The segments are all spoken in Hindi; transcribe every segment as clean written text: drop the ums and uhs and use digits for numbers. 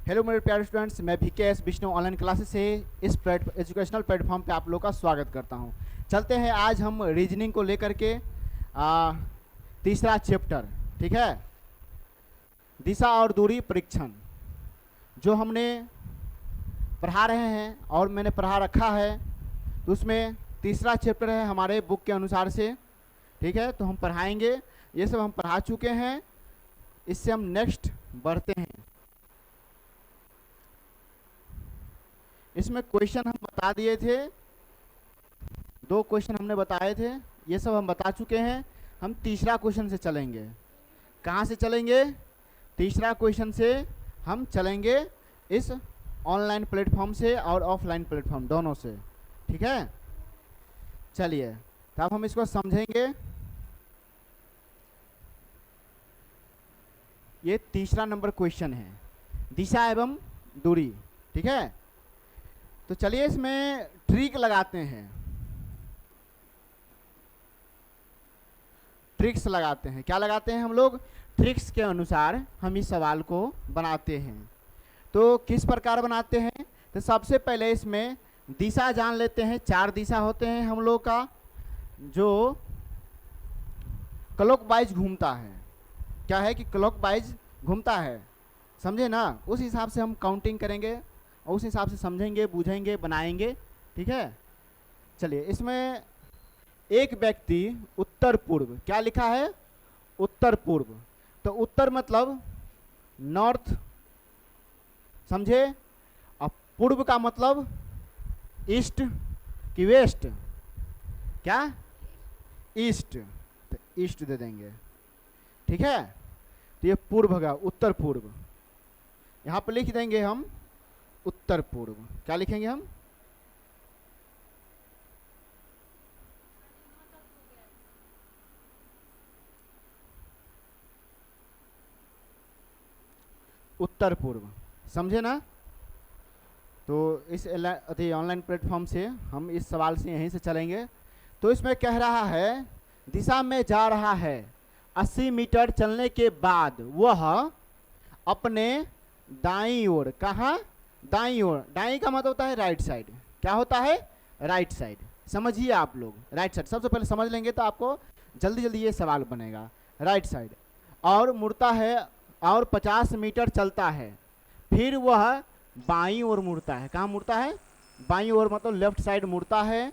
हेलो मेरे प्यारे स्टूडेंट्स, मैं VKS विष्णु ऑनलाइन क्लासेस से इस एजुकेशनल प्लेटफॉर्म पे आप लोग का स्वागत करता हूं। चलते हैं, आज हम रीजनिंग को लेकर के तीसरा चैप्टर, ठीक है, दिशा और दूरी परीक्षण, जो हमने पढ़ा रहे हैं और मैंने पढ़ा रखा है, तो उसमें तीसरा चैप्टर है हमारे बुक के अनुसार से, ठीक है। तो हम पढ़ाएंगे, ये सब हम पढ़ा चुके हैं, इससे हम नेक्स्ट बढ़ते हैं। इसमें क्वेश्चन हम बता दिए थे, 2 क्वेश्चन हमने बताए थे, ये सब हम बता चुके हैं। हम तीसरा क्वेश्चन से चलेंगे। कहाँ से चलेंगे? तीसरा क्वेश्चन से हम चलेंगे, इस ऑनलाइन प्लेटफॉर्म से और ऑफलाइन प्लेटफॉर्म दोनों से, ठीक है। चलिए, तो अब हम इसको समझेंगे। ये तीसरा नंबर क्वेश्चन है, दिशा एवं दूरी, ठीक है। तो चलिए इसमें ट्रिक लगाते हैं, ट्रिक्स लगाते हैं। क्या लगाते हैं हम लोग? ट्रिक्स के अनुसार हम इस सवाल को बनाते हैं। तो किस प्रकार बनाते हैं? तो सबसे पहले इसमें दिशा जान लेते हैं। 4 दिशा होते हैं हम लोग का, जो क्लॉकवाइज घूमता है। क्या है कि क्लॉकवाइज घूमता है, समझे ना। उस हिसाब से हम काउंटिंग करेंगे और उस हिसाब से समझेंगे, बूझेंगे, बनाएंगे, ठीक है। चलिए, इसमें एक व्यक्ति उत्तर पूर्व, क्या लिखा है? उत्तर पूर्व। तो उत्तर मतलब नॉर्थ, समझे। अब पूर्व का मतलब ईस्ट कि वेस्ट? क्या? ईस्ट। तो ईस्ट दे देंगे, ठीक है। तो ये पूर्व का, उत्तर पूर्व। यहाँ पर लिख देंगे हम उत्तर पूर्व। क्या लिखेंगे हम? उत्तर पूर्व, समझे ना। तो इस ऑनलाइन प्लेटफॉर्म से हम इस सवाल से यहीं से चलेंगे। तो इसमें कह रहा है, दिशा में जा रहा है, 80 मीटर चलने के बाद वह अपने दाईं ओर, कहाँ? दाईं ओर। दाईं का मतलब होता है राइट साइड। क्या होता है? Right side. समझिए आप लोग, राइट साइड सबसे पहले समझ लेंगे तो आपको जल्दी जल्दी ये सवाल बनेगा। Right side. और मुड़ता है और 50 मीटर चलता है, फिर वह बाईं ओर मुड़ता है। कहाँ मुड़ता है? बाईं ओर, मतलब लेफ्ट साइड मुड़ता है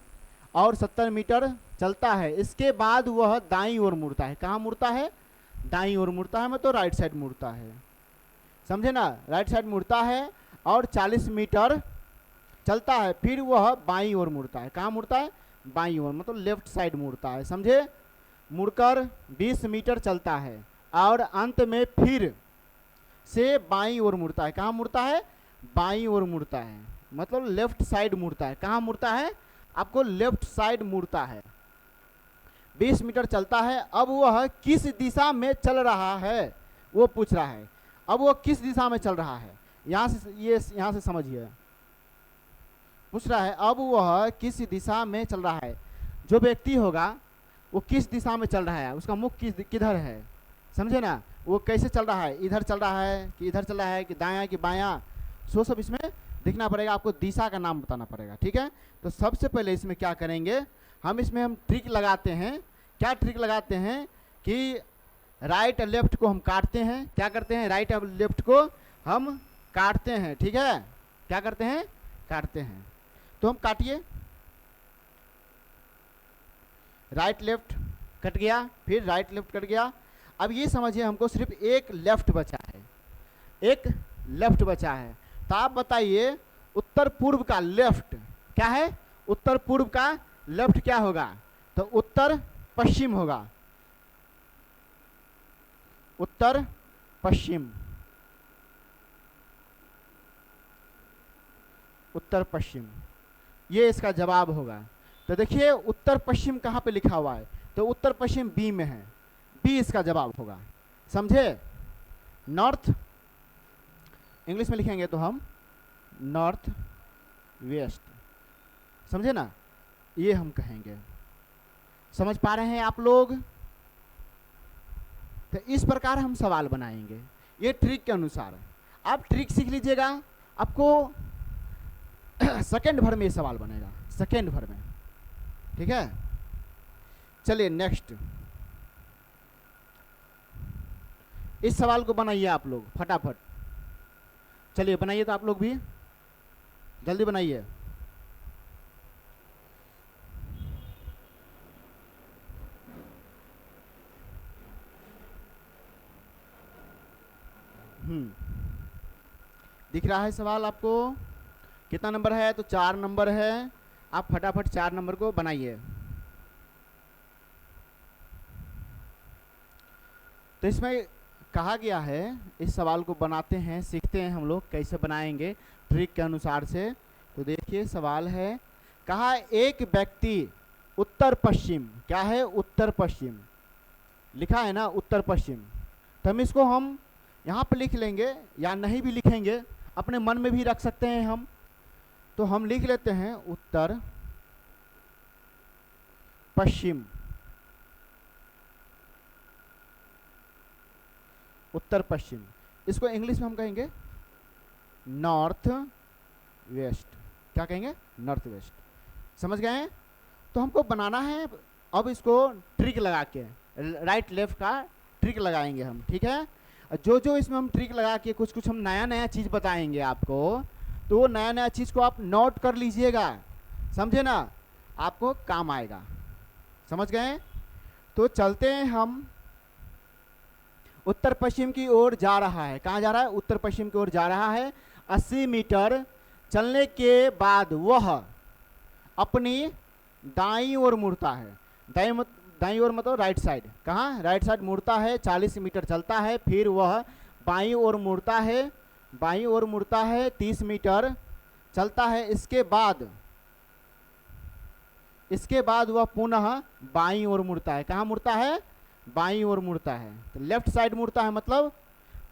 और 70 मीटर चलता है। इसके बाद वह दाईं ओर मुड़ता है। कहाँ मुड़ता है? दाईं ओर मुड़ता है, मतलब राइट साइड मुड़ता है, समझे ना। राइट साइड मुड़ता है और 40 मीटर चलता है, फिर वह बाईं ओर मुड़ता है। कहाँ मुड़ता है? बाईं ओर, मतलब लेफ्ट साइड मुड़ता है, समझे। मुड़कर 20 मीटर चलता है और अंत में फिर से बाईं ओर मुड़ता है। कहाँ मुड़ता है? बाईं ओर मुड़ता है, मतलब लेफ्ट साइड मुड़ता है। कहाँ मुड़ता है? आपको लेफ्ट साइड मुड़ता है। 20 मीटर चलता है। अब वह किस दिशा में चल रहा है, वो पूछ रहा है। अब वो किस दिशा में चल रहा है, यहाँ से ये, यहाँ से समझिए। पूछ रहा है अब वह किस दिशा में चल रहा है। जो व्यक्ति होगा वो किस दिशा में चल रहा है, उसका मुख किधर है, समझे ना। वो कैसे चल रहा है, इधर चल रहा है कि इधर चल रहा है, कि दायां कि बायां, सो सब इसमें दिखना पड़ेगा। आपको दिशा का नाम बताना पड़ेगा, ठीक है। तो सबसे पहले इसमें क्या करेंगे, हम ट्रिक लगाते हैं। क्या ट्रिक लगाते हैं कि राइट और लेफ्ट को हम काटते हैं। क्या करते हैं? राइट और लेफ्ट को हम काटते हैं, ठीक है। क्या करते हैं? काटते हैं। तो हम काटिए, राइट लेफ्ट कट गया, फिर राइट लेफ्ट कट गया। अब ये समझिए, हमको सिर्फ एक लेफ्ट बचा है, एक लेफ्ट बचा है। तो आप बताइए, उत्तर पूर्व का लेफ्ट क्या है? उत्तर पूर्व का लेफ्ट क्या होगा? तो उत्तर पश्चिम होगा, उत्तर पश्चिम, उत्तर पश्चिम, ये इसका जवाब होगा। तो देखिए, उत्तर पश्चिम कहाँ पे लिखा हुआ है? तो उत्तर पश्चिम बी में है, बी इसका जवाब होगा, समझे। नॉर्थ, इंग्लिश में लिखेंगे तो हम नॉर्थ वेस्ट, समझे ना, ये हम कहेंगे। समझ पा रहे हैं आप लोग? तो इस प्रकार हम सवाल बनाएंगे, ये ट्रिक के अनुसार। आप ट्रिक सीख लीजिएगा, आपको सेकेंड भर में ये सवाल बनेगा, सेकेंड भर में। ठीक है, चलिए नेक्स्ट, इस सवाल को बनाइए आप लोग फटाफट। चलिए बनाइए तो आप लोग भी जल्दी बनाइए। दिख रहा है सवाल आपको? कितना नंबर है? तो 4 नंबर है। आप फटाफट 4 नंबर को बनाइए। तो इसमें कहा गया है, इस सवाल को बनाते हैं, सीखते हैं हम लोग कैसे बनाएंगे ट्रिक के अनुसार से। तो देखिए सवाल है, कहा एक व्यक्ति उत्तर पश्चिम, क्या है? उत्तर पश्चिम लिखा है ना, उत्तर पश्चिम। तो हम यहाँ पर लिख लेंगे या नहीं भी लिखेंगे, अपने मन में भी रख सकते हैं हम। तो हम लिख लेते हैं उत्तर पश्चिम, उत्तर पश्चिम। इसको इंग्लिश में हम कहेंगे नॉर्थ वेस्ट। क्या कहेंगे? North west. समझ गए? तो हमको बनाना है अब इसको ट्रिक लगा के, राइट लेफ्ट का ट्रिक लगाएंगे हम। ठीक है, जो जो इसमें हम ट्रिक लगा के कुछ कुछ हम नया नया चीज़ बताएंगे आपको, तो वो नया नया चीज़ को आप नोट कर लीजिएगा, समझे ना, आपको काम आएगा। समझ गए? तो चलते हैं हम, उत्तर पश्चिम की ओर जा रहा है। कहाँ जा रहा है? उत्तर पश्चिम की ओर जा रहा है। 80 मीटर चलने के बाद वह अपनी दाईं ओर मुड़ता है। दाईं ओर मतलब राइट साइड। कहाँ? राइट साइड मुड़ता है। 40 मीटर चलता है, फिर वह बाईं ओर मुड़ता है। बाईं ओर मुड़ता है, 30 मीटर चलता है। इसके बाद वह पुनः बाईं ओर मुड़ता है। कहाँ मुड़ता है? बाईं ओर मुड़ता है। तो लेफ्ट साइड मुड़ता है, मतलब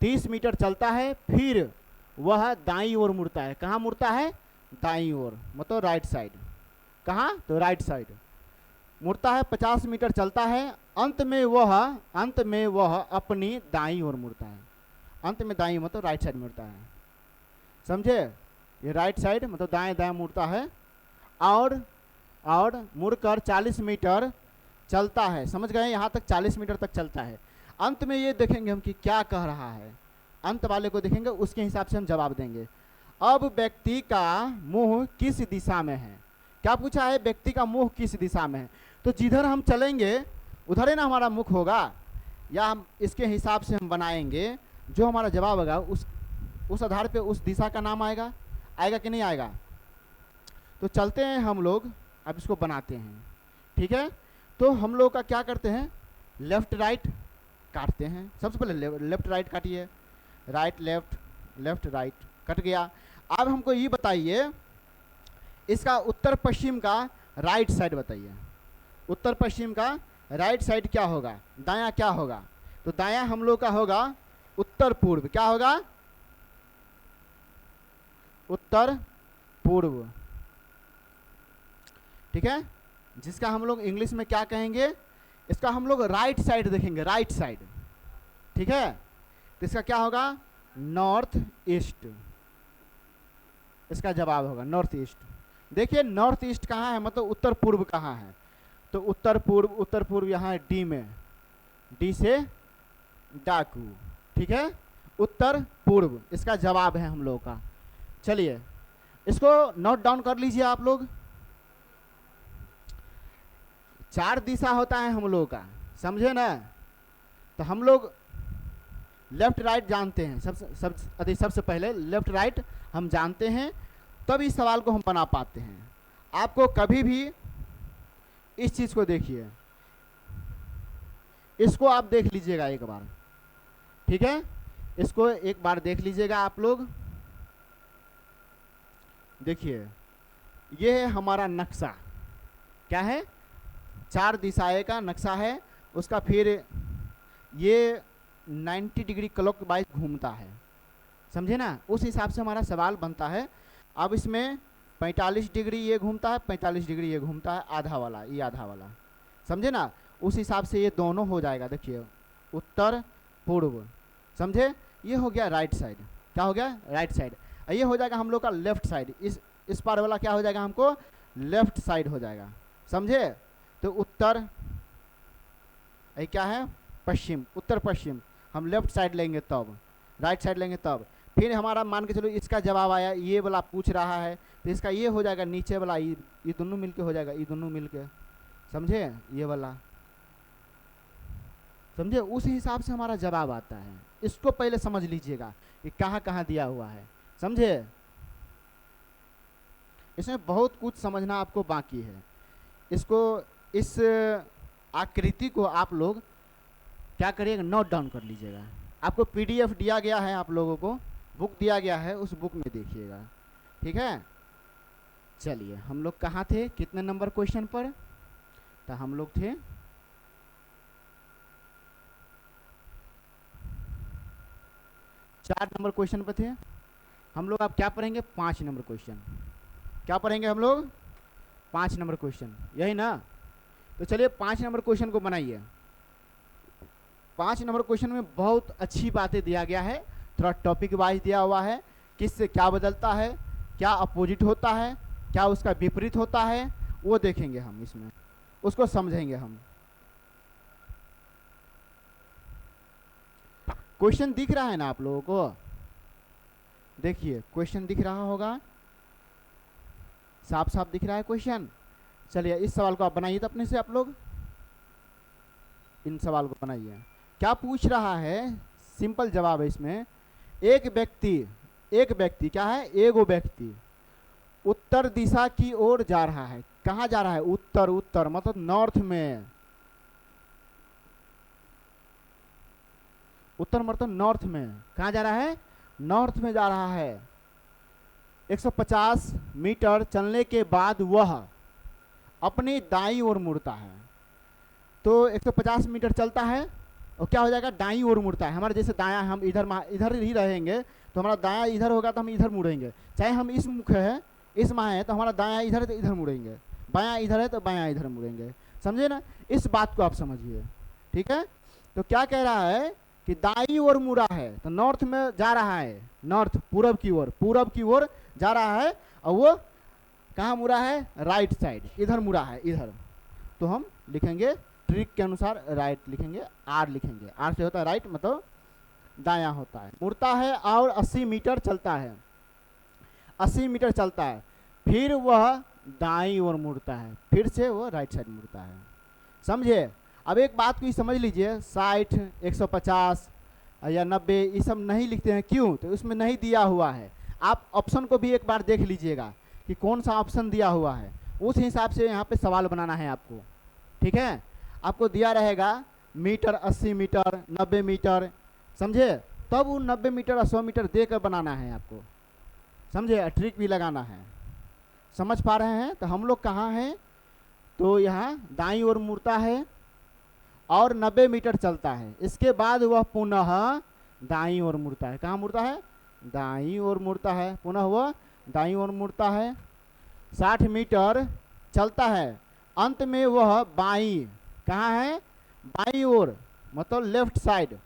30 मीटर चलता है, फिर वह दाईं ओर मुड़ता है। कहाँ मुड़ता है? दाईं ओर, मतलब राइट साइड। कहाँ? तो राइट साइड मुड़ता है। 50 मीटर चलता है, अंत में वह अपनी दाईं ओर मुड़ता है। अंत में दाईं मतलब राइट साइड मुड़ता है। समझे? ये राइट साइड मतलब दाएं दाएं मुड़ता है, और मुड़कर 40 मीटर चलता है। समझ गए? यहाँ तक 40 मीटर तक चलता है। अंत में ये देखेंगे हम कि क्या कह रहा है, अंत वाले को देखेंगे, उसके हिसाब से हम जवाब देंगे। अब व्यक्ति का मुंह किस दिशा में है? क्या पूछा है? व्यक्ति का मुंह किस दिशा में है। तो जिधर हम चलेंगे उधर ही ना हमारा मुख होगा, या हम इसके हिसाब से हम बनाएंगे, जो हमारा जवाब होगा उस आधार पे उस दिशा का नाम आएगा कि नहीं आएगा। तो चलते हैं हम लोग, अब इसको बनाते हैं। ठीक है, तो हम लोग का क्या करते हैं, लेफ्ट राइट काटते हैं। सबसे पहले लेफ्ट राइट काटिए, right left, left right cut गया। अब हमको ये बताइए, इसका उत्तर पश्चिम का राइट साइड बताइए। उत्तर पश्चिम का राइट साइड क्या होगा? दायां क्या होगा? तो दायां हम लोग का होगा उत्तर पूर्व। क्या होगा? उत्तर पूर्व। ठीक है, जिसका हम लोग इंग्लिश में क्या कहेंगे, इसका हम लोग राइट साइड देखेंगे, राइट साइड। ठीक है, तो इसका क्या होगा? North east. इसका जवाब होगा नॉर्थ ईस्ट। देखिए नॉर्थ ईस्ट कहाँ है, मतलब उत्तर पूर्व कहाँ है। तो उत्तर पूर्व यहाँ डी में, डी से डाकू। ठीक है, उत्तर पूर्व इसका जवाब है हम लोग का। चलिए इसको नोट डाउन कर लीजिए आप लोग। 4 दिशा होता है हम लोग का, समझे ना। तो हम लोग लेफ्ट राइट जानते हैं, सबसे पहले लेफ्ट राइट हम जानते हैं, तब इस सवाल को हम बना पाते हैं। आपको कभी भी इस चीज़ को देखिए, इसको आप देख लीजिएगा एक बार। ठीक है, इसको एक बार देख लीजिएगा आप लोग। देखिए ये है हमारा नक्शा। क्या है? 4 दिशाएं का नक्शा है उसका। फिर ये 90 डिग्री क्लॉक वाइज घूमता है, समझे ना। उस हिसाब से हमारा सवाल बनता है। अब इसमें 45 डिग्री ये घूमता है, 45 डिग्री ये घूमता है, आधा वाला ये आधा वाला, समझे ना। उस हिसाब से ये दोनों हो जाएगा। देखिए उत्तर पूर्व, समझे, ये हो गया राइट साइड। क्या हो गया, राइट साइड। ये हो जाएगा हम लोग का लेफ्ट साइड, इस पार वाला क्या हो जाएगा हमको, लेफ्ट साइड हो जाएगा, समझे। तो उत्तर, ये क्या है, पश्चिम, उत्तर पश्चिम। हम लेफ्ट साइड लेंगे तब, राइट साइड लेंगे तब। फिर हमारा मान के चलो इसका जवाब आया, ये वाला पूछ रहा है, तो इसका ये हो जाएगा नीचे वाला, ये दोनों मिलके हो जाएगा, ये दोनों मिलके, समझे, ये वाला, समझे। उस हिसाब से हमारा जवाब आता है। इसको पहले समझ लीजिएगा कि कहाँ कहाँ दिया हुआ है, समझे। इसमें बहुत कुछ समझना आपको बाकी है। इसको, इस आकृति को आप लोग क्या करिएगा, नोट डाउन कर लीजिएगा। आपको पीडीएफ दिया गया है, आप लोगों को बुक दिया गया है, उस बुक में देखिएगा, ठीक है। चलिए, हम लोग कहाँ थे, कितने नंबर क्वेश्चन पर, तो हम लोग थे 4 नंबर क्वेश्चन पर थे हम लोग। अब क्या पढ़ेंगे, 5 नंबर क्वेश्चन। क्या पढ़ेंगे हम लोग, 5 नंबर क्वेश्चन, यही ना। तो चलिए 5 नंबर क्वेश्चन को बनाइए। 5 नंबर क्वेश्चन में बहुत अच्छी बातें दिया गया है, थोड़ा टॉपिक वाइज दिया हुआ है, किससे क्या बदलता है, क्या अपोजिट होता है, क्या उसका विपरीत होता है, वो देखेंगे हम इसमें, उसको समझेंगे हम। क्वेश्चन दिख रहा है ना आप लोगों को, देखिए क्वेश्चन दिख रहा होगा, साफ साफ दिख रहा है क्वेश्चन। चलिए इस सवाल को आप बनाइए तो अपने से, आप लोग इन सवाल को बनाइए। क्या पूछ रहा है, सिंपल जवाब है इसमें। एक व्यक्ति क्या है, एगो व्यक्ति उत्तर दिशा की ओर जा रहा है। कहाँ जा रहा है, उत्तर, उत्तर मतलब नॉर्थ में, उत्तर मतलब नॉर्थ में। कहाँ जा रहा है, नॉर्थ में जा रहा है। 150 मीटर चलने के बाद वह अपनी दाईं ओर मुड़ता है। तो 150 मीटर चलता है और क्या हो जाएगा, दाईं ओर मुड़ता है। हमारे जैसे दायां, हम इधर ही रहेंगे तो हमारा दायां इधर होगा तो हम इधर मुड़ेंगे। चाहे हम इस मुख है, इस माँ है तो हमारा दायां इधर है तो इधर मुड़ेंगे, बायां इधर है तो बायां इधर मुड़ेंगे, समझे ना। इस बात को आप समझिए, ठीक है। तो क्या कह रहा है कि दाईं ओर मुड़ा है, तो नॉर्थ में जा रहा है, नॉर्थ पूरब की ओर जा रहा है। और वो कहाँ मुड़ा है, राइट साइड, इधर मुड़ा है, इधर। तो हम लिखेंगे ट्रिक के अनुसार राइट लिखेंगे, आर लिखेंगे। आर से होता है राइट, मतलब दायां होता है। मुड़ता है और 80 मीटर चलता है, 80 मीटर चलता है, फिर वह दाईं ओर मुड़ता है, फिर से वो राइट साइड मुड़ता है, समझे। अब एक बात को समझ लीजिए, 60, 150 या 90 ये सब नहीं लिखते हैं, क्यों, तो उसमें नहीं दिया हुआ है। आप ऑप्शन को भी एक बार देख लीजिएगा कि कौन सा ऑप्शन दिया हुआ है, उस हिसाब से यहाँ पे सवाल बनाना है आपको, ठीक है। आपको दिया रहेगा मीटर, 80 मीटर, 90 मीटर, समझे, तब वो 90 मीटर और 100 मीटर देकर बनाना है आपको, समझे। ट्रिक भी लगाना है, समझ पा रहे हैं। तो हम लोग कहाँ हैं, तो यहाँ दाईं ओर मुड़ता है और 90 मीटर चलता है, इसके बाद वह पुनः दाईं ओर मुड़ता है। कहाँ मुड़ता है, दाईं ओर मुड़ता है, पुनः वह दाईं ओर मुड़ता है। 60 मीटर चलता है, अंत में वह बाईं, कहाँ है, बाईं ओर मतलब लेफ्ट साइड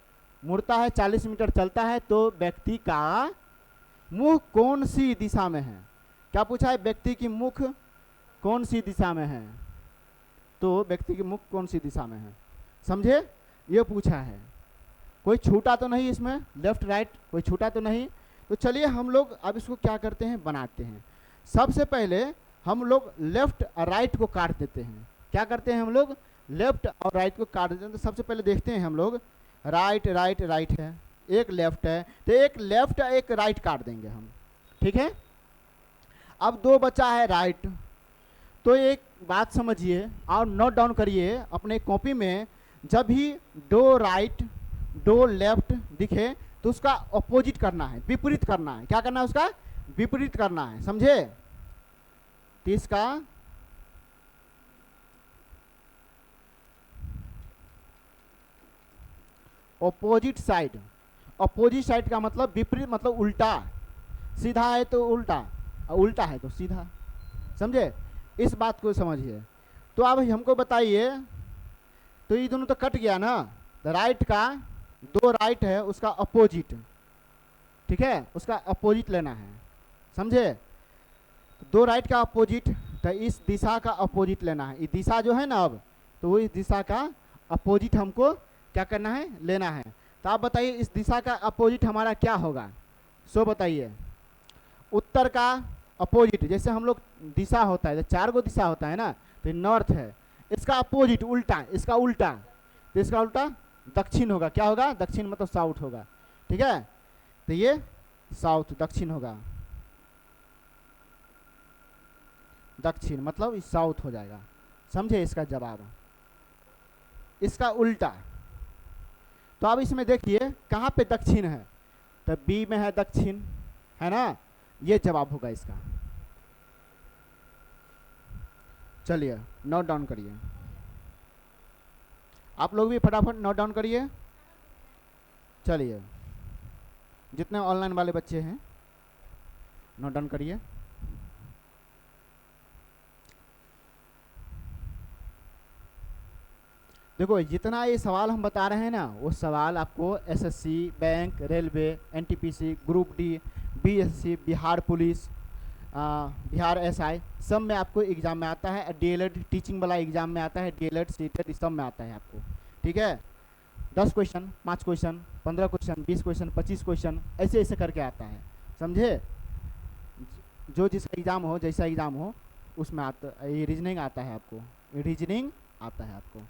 मुड़ता है। 40 मीटर चलता है, तो व्यक्ति का मुख कौन सी दिशा में है। क्या पूछा है, व्यक्ति की मुख कौन सी दिशा में है, तो व्यक्ति की मुख कौन सी दिशा में है, समझे, ये पूछा है। कोई छूटा तो नहीं इसमें, लेफ्ट राइट कोई छूटा तो नहीं। तो चलिए हम लोग अब इसको क्या करते हैं, बनाते हैं। सबसे पहले हम लोग लेफ्ट और राइट को काट देते हैं। क्या करते हैं हम लोग, लेफ्ट और राइट को काट देते हैं। तो सबसे पहले देखते हैं हम लोग, राइट राइट राइट है, एक लेफ्ट है, तो एक लेफ्ट एक राइट काट देंगे हम, ठीक है। अब 2 बचा है राइट। तो एक बात समझिए और नोट डाउन करिए अपने कॉपी में, जब भी 2 राइट 2 लेफ्ट दिखे तो उसका अपोजिट करना है, विपरीत करना है। क्या करना है, उसका विपरीत करना है, समझे। तो इसका अपोजिट साइड, अपोजिट साइड का मतलब विपरीत, मतलब उल्टा। सीधा है तो उल्टा और उल्टा है तो सीधा, समझे। इस बात को समझिए। तो अब हमको बताइए, तो ये दोनों तो कट गया ना, तो राइट का 2 राइट है उसका अपोजिट, ठीक है, उसका अपोजिट लेना है, समझे। तो दो राइट का अपोजिट, तो इस दिशा का अपोजिट लेना है। ये दिशा जो है ना अब, तो वो इस दिशा का अपोजिट हमको क्या करना है, लेना है। तो आप बताइए इस दिशा का अपोजिट हमारा क्या होगा, सो बताइए। उत्तर का अपोजिट, जैसे हम लोग दिशा होता है, चार गो दिशा होता है ना, तो नॉर्थ है, इसका अपोजिट उल्टा, इसका उल्टा, तो इसका उल्टा दक्षिण होगा। क्या होगा, दक्षिण मतलब साउथ होगा, ठीक है। तो ये साउथ दक्षिण होगा, दक्षिण मतलब साउथ हो जाएगा, समझे इसका जवाब। इसका उल्टा, तो अब इसमें देखिए कहाँ पे दक्षिण है, तो बी में है दक्षिण, है ना, ये जवाब होगा इसका। चलिए नोट डाउन करिए, आप लोग भी फटाफट नोट डाउन करिए। चलिए जितने ऑनलाइन वाले बच्चे हैं नोट डाउन करिए। देखो जितना ये सवाल हम बता रहे हैं ना, वो सवाल आपको SSC, bank, railway, NTPC, group D, BSc, Bihar police, Bihar SI, सब में आपको एग्जाम में आता है। डीएलएड टीचिंग वाला एग्जाम में आता है, डीएलएड सीटेड सब में आता है आपको, ठीक है। 10 question, 5 question, 15 question, 20 question, 25 question, ऐसे ऐसे करके आता है, समझे। जो जिसका एग्जाम हो, जैसा एग्जाम हो उसमें आता, ये रीजनिंग आता है आपको, रीजनिंग आता है आपको।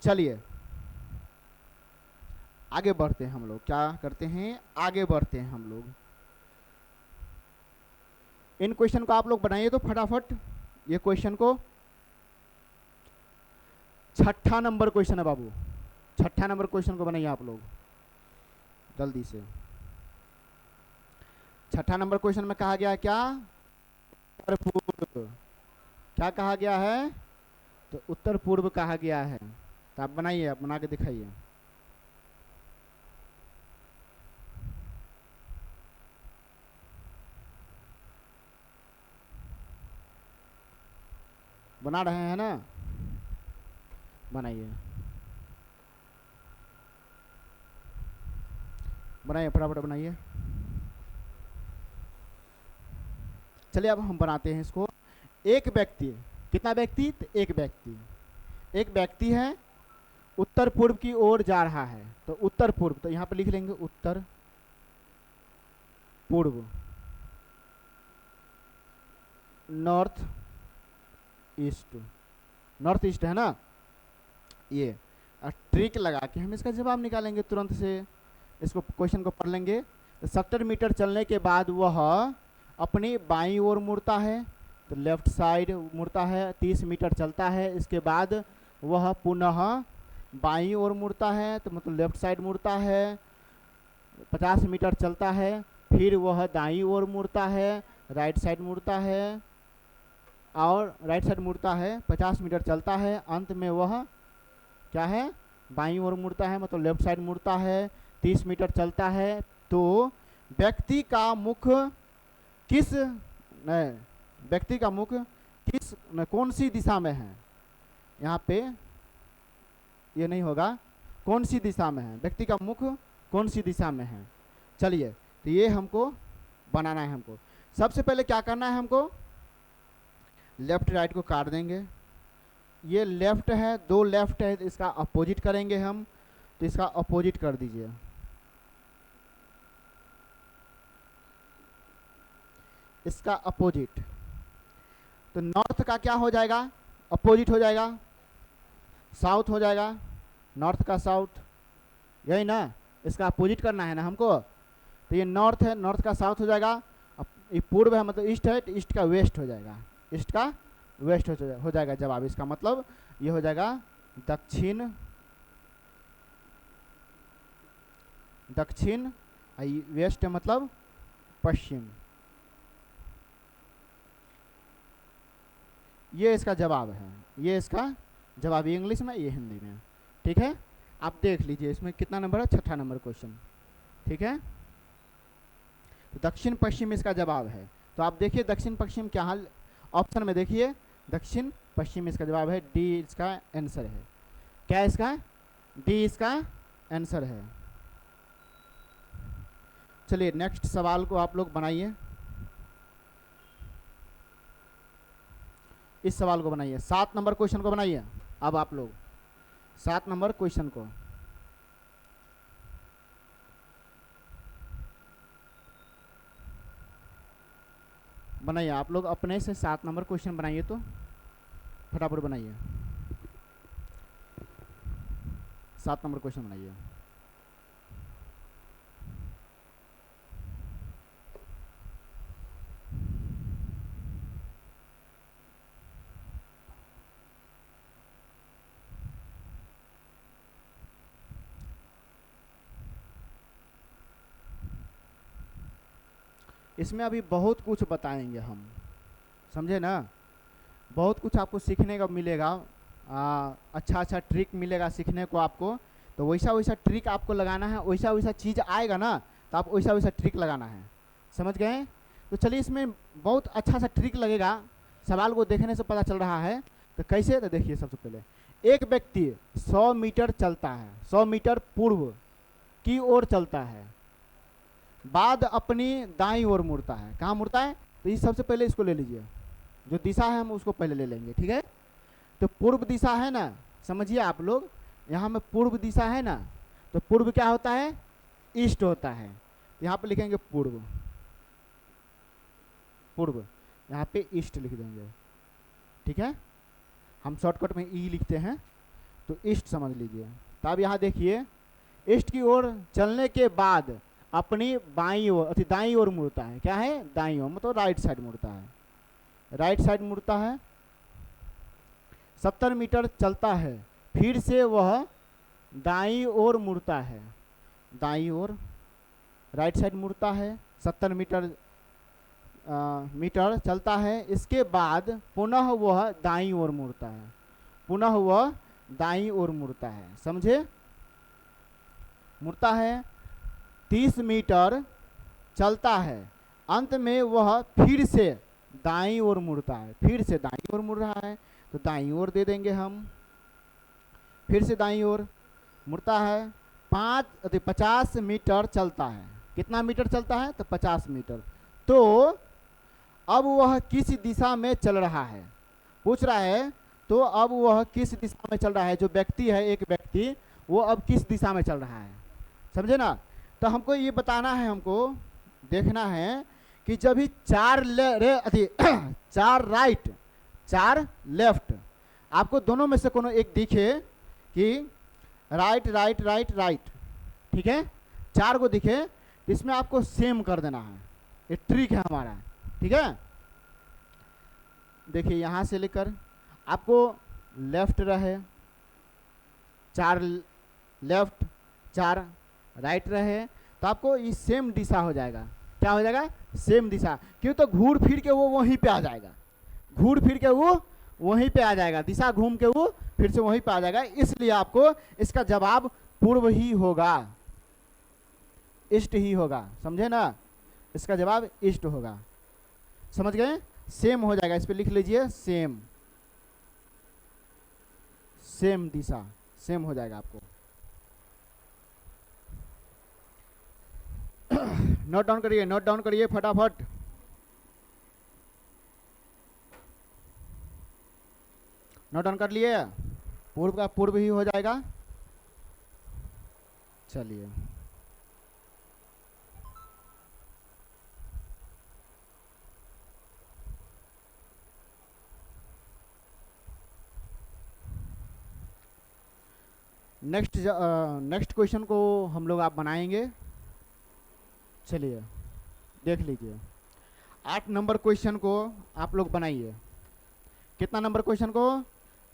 चलिए आगे बढ़ते हैं हम लोग, क्या करते हैं, आगे बढ़ते हैं हम लोग। इन क्वेश्चन को आप लोग बनाइए तो फटाफट, ये क्वेश्चन को, छठा नंबर क्वेश्चन है बाबू, छठा नंबर क्वेश्चन को बनाइए आप लोग जल्दी से। छठा नंबर क्वेश्चन में कहा गया है क्या, उत्तर पूर्व, क्या कहा गया है, तो उत्तर पूर्व कहा गया है। तो आप बनाइए, आप बना के दिखाइए। बना रहे हैं ना, बनाइए बनाइए फटाफट बनाइए। चलिए अब हम बनाते हैं इसको। एक व्यक्ति, कितना व्यक्ति, तो एक व्यक्ति, एक व्यक्ति है, उत्तर पूर्व की ओर जा रहा है। तो उत्तर पूर्व, तो यहाँ पे लिख लेंगे उत्तर पूर्व, नॉर्थ ईस्ट, नॉर्थ ईस्ट है ना ये। ट्रिक लगा के हम इसका जवाब निकालेंगे तुरंत से, इसको क्वेश्चन को पढ़ लेंगे। तो 70 मीटर चलने के बाद वह अपनी बाईं ओर मुड़ता है, तो लेफ्ट साइड मुड़ता है। 30 मीटर चलता है, इसके बाद वह पुनः बाईं ओर मुड़ता है, तो मतलब लेफ्ट साइड मुड़ता है। 50 मीटर चलता है, फिर वह दाईं ओर मुड़ता है, राइट साइड मुड़ता है, और राइट साइड मुड़ता है। 50 मीटर चलता है, अंत में वह क्या है, बाईं ओर मुड़ता है, मतलब लेफ्ट साइड मुड़ता है। 30 मीटर चलता है, तो व्यक्ति का मुख किस, व्यक्ति का मुख किस, कौन सी दिशा में है, यहाँ पे ये नहीं होगा, कौन सी दिशा में है, व्यक्ति का मुख कौन सी दिशा में है। चलिए तो ये हमको बनाना है। हमको सबसे पहले क्या करना है, हमको लेफ्ट राइट को काट देंगे। ये लेफ्ट है, दो लेफ्ट है, तो इसका अपोजिट करेंगे हम, तो इसका अपोजिट कर दीजिए। इसका अपोजिट, तो नॉर्थ का क्या हो जाएगा, अपोजिट हो जाएगा, साउथ हो जाएगा, नॉर्थ का साउथ, यही ना, इसका अपोजिट करना है ना हमको। तो ये नॉर्थ है, नॉर्थ का साउथ हो जाएगा। ये पूर्व है, मतलब ईस्ट है, तो ईस्ट का वेस्ट हो जाएगा, ईस्ट का वेस्ट हो जाएगा जवाब। इसका मतलब ये हो जाएगा दक्षिण, दक्षिण, वेस्ट मतलब पश्चिम। ये इसका जवाब है, ये इसका जवाब, ये इंग्लिश में, ये हिंदी में, ठीक है। आप देख लीजिए इसमें कितना नंबर है, छठा नंबर क्वेश्चन, ठीक है। तो दक्षिण पश्चिम इसका जवाब है। तो आप देखिए दक्षिण पश्चिम क्या हाल, ऑप्शन में देखिए दक्षिण पश्चिम इसका जवाब है, डी इसका आंसर है। क्या इसका, डी इसका आंसर है। चलिए नेक्स्ट सवाल को आप लोग बनाइए, इस सवाल को बनाइए, 7 नंबर क्वेश्चन को बनाइए। अब आप लोग 7 नंबर क्वेश्चन को बनाइए। आप लोग अपने से 7 नंबर क्वेश्चन बनाइए, तो फटाफट बनाइए, 7 नंबर क्वेश्चन बनाइए। इसमें अभी बहुत कुछ बताएंगे हम, समझे ना, बहुत कुछ आपको सीखने का मिलेगा। अच्छा अच्छा ट्रिक मिलेगा सीखने को आपको, तो वैसा वैसा ट्रिक आपको लगाना है, वैसा वैसा चीज़ आएगा ना, तो आप वैसा वैसा ट्रिक लगाना है, समझ गए। तो चलिए इसमें बहुत अच्छा सा ट्रिक लगेगा, सवाल को देखने से पता चल रहा है। तो कैसे, तो देखिए सबसे पहले एक व्यक्ति 100 मीटर चलता है, 100 मीटर पूर्व की ओर चलता है, बाद अपनी दाईं ओर मुड़ता है। कहाँ मुड़ता है, तो ये सबसे पहले इसको ले लीजिए, जो दिशा है हम उसको पहले ले लेंगे, ठीक है। तो पूर्व दिशा है ना, समझिए आप लोग, यहाँ में पूर्व दिशा है ना, तो पूर्व क्या होता है, ईस्ट होता है। यहाँ पे लिखेंगे पूर्व, पूर्व, यहाँ पे ईस्ट लिख देंगे, ठीक है। हम शॉर्टकट में ई लिखते हैं, तो ईस्ट समझ लीजिए। तो अब यहाँ देखिए, ईस्ट की ओर चलने के बाद अपनी बाईं ओर अथी दाईं ओर मुड़ता है। क्या है, दाईं ओर, मतलब राइट साइड मुड़ता है, राइट साइड मुड़ता है। 70 मीटर चलता है, फिर से वह दाईं ओर मुड़ता है, दाईं ओर राइट साइड मुड़ता है। 70 मीटर चलता है, इसके बाद पुनः वह दाईं ओर मुड़ता है, पुनः वह दाईं ओर मुड़ता है, समझे, मुड़ता है। 30 मीटर चलता है, अंत में वह फिर से दाईं ओर मुड़ता है, फिर से दाईं ओर मुड़ रहा है, तो दाईं ओर दे देंगे हम, फिर से दाईं ओर मुड़ता है। 50 मीटर चलता है, कितना मीटर चलता है, तो 50 मीटर। तो अब वह किस दिशा में चल रहा है, पूछ रहा है, तो अब वह किस दिशा में चल रहा है, जो व्यक्ति है, एक व्यक्ति, वो अब किस दिशा में चल रहा है, समझे ना। तो हमको ये बताना है, हमको देखना है कि जब भी 4 4 राइट 4 लेफ्ट, आपको दोनों में से कोनो एक दिखे कि राइट राइट राइट राइट, ठीक है, 4 को दिखे, तो इसमें आपको सेम कर देना है, ये ट्रिक है हमारा, ठीक है। देखिए यहाँ से लेकर आपको लेफ्ट रहे, 4 लेफ्ट 4 राइट रहे, तो आपको ये सेम दिशा हो जाएगा। क्या हो जाएगा, सेम दिशा, क्यों, तो घूर फिर के वो वहीं पे आ जाएगा, घूर फिर के वो वहीं पे आ जाएगा, दिशा घूम के वो फिर से वहीं पे आ जाएगा। इसलिए आपको इसका जवाब पूर्व ही होगा, ईस्ट ही होगा, समझे ना, इसका जवाब ईस्ट होगा, समझ गए। सेम हो जाएगा, इस पे लिख लीजिए सेम, सेम दिशा, सेम हो जाएगा आपको। नोट डाउन करिए, नोट डाउन करिए फटाफट। नोट डाउन कर लिए, पूर्व का पूर्व ही हो जाएगा। चलिए नेक्स्ट क्वेश्चन को हम लोग आप बनाएंगे। चलिए देख लीजिए, 8 नंबर क्वेश्चन को आप लोग बनाइए। कितना नंबर क्वेश्चन को,